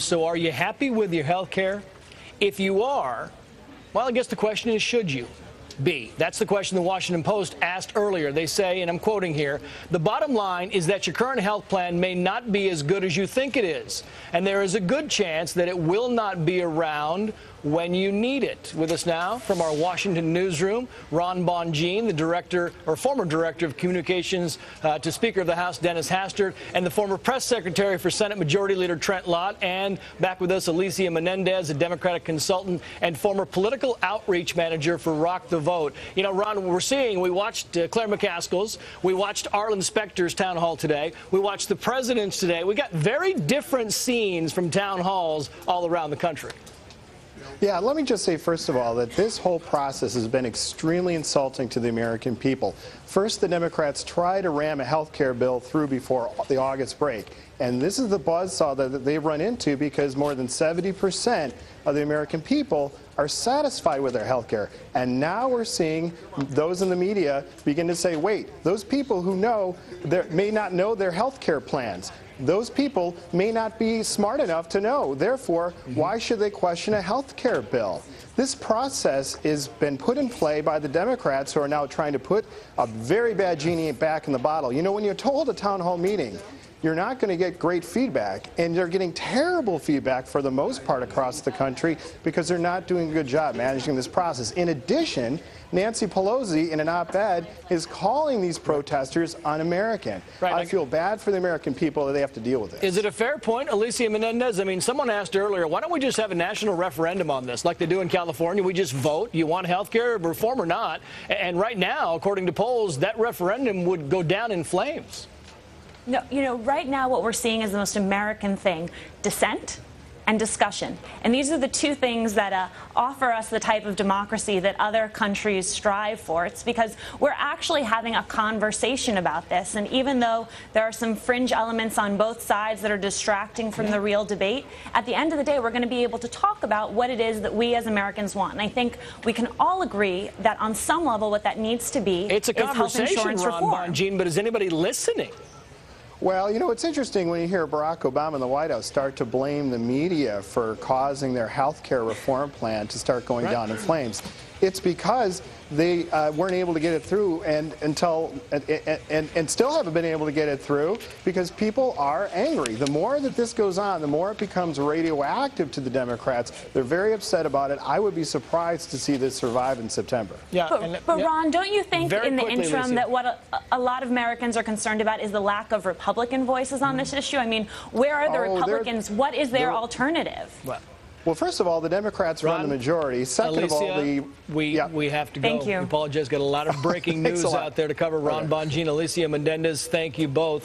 So are you happy with your health care? If you are, well, I guess the question is, should you be? That's the question the Washington Post asked earlier. They say, and I'm quoting here, the bottom line is that your current health plan may not be as good as you think it is, and there is a good chance that it will not be around when you need it. With us now from our Washington newsroom, Ron Bonjean, the director or former director of communications to Speaker of the House Dennis Hastert, and the former press secretary for Senate Majority Leader Trent Lott, and back with us Alicia Menendez, a Democratic consultant and former political outreach manager for Rock the Vote. You know, Ron, we watched Claire McCaskill's, we watched Arlen Specter's town hall today, we watched the president's today. We got very different scenes from town halls all around the country. Yeah, let me just say, first of all, that this whole process has been extremely insulting to the American people. First, the Democrats try to ram a health care bill through before the August break. And this is the buzzsaw that they've run into because more than 70% of the American people are satisfied with their health care. And now we're seeing those in the media begin to say, wait, those people who may not know their health care plans. Those people may not be smart enough to know. Therefore, why should they question a health care bill? This process has been put in play by the Democrats, who are now trying to put a very bad genie back in the bottle. You know, when you're told at a town hall meeting, you're not going to get great feedback, and they're getting terrible feedback for the most part across the country because they're not doing a good job managing this process. In addition, Nancy Pelosi, in an op-ed, is calling these protesters un-American. Right. I feel bad for the American people that they have to deal with this. Is it a fair point, Alicia Menendez? I mean, someone asked earlier, why don't we just have a national referendum on this, like they do in California? We just vote. You want health care reform or not? And right now, according to polls, that referendum would go down in flames. No, you know, right now what we're seeing is the most American thing: dissent and discussion. And these are the two things that offer us the type of democracy that other countries strive for. It's because we're actually having a conversation about this. And even though there are some fringe elements on both sides that are distracting from the real debate, at the end of the day, we're going to be able to talk about what it is that we as Americans want. And I think we can all agree that on some level what that needs to be is health insurance reform. It's a conversation, Ron Bonjean, but is anybody listening? Well, you know, it's interesting when you hear Barack Obama and the White House start to blame the media for causing their health care reform plan to start going down in flames. It's because they weren't able to get it through and still haven't been able to get it through because people are angry. The more that this goes on, the more it becomes radioactive to the Democrats. They're very upset about it. I would be surprised to see this survive in September. Yeah, but Ron, don't you think in the interim that what a lot of Americans are concerned about is the lack of Republican voices on this issue? I mean, where are the Republicans? What is their alternative? Well, first of all, the Democrats run the majority. Second of all, we have to go. Thank you. We apologize. Got a lot of breaking news out there to cover. Ron Bonjean, Alicia Menendez, thank you both.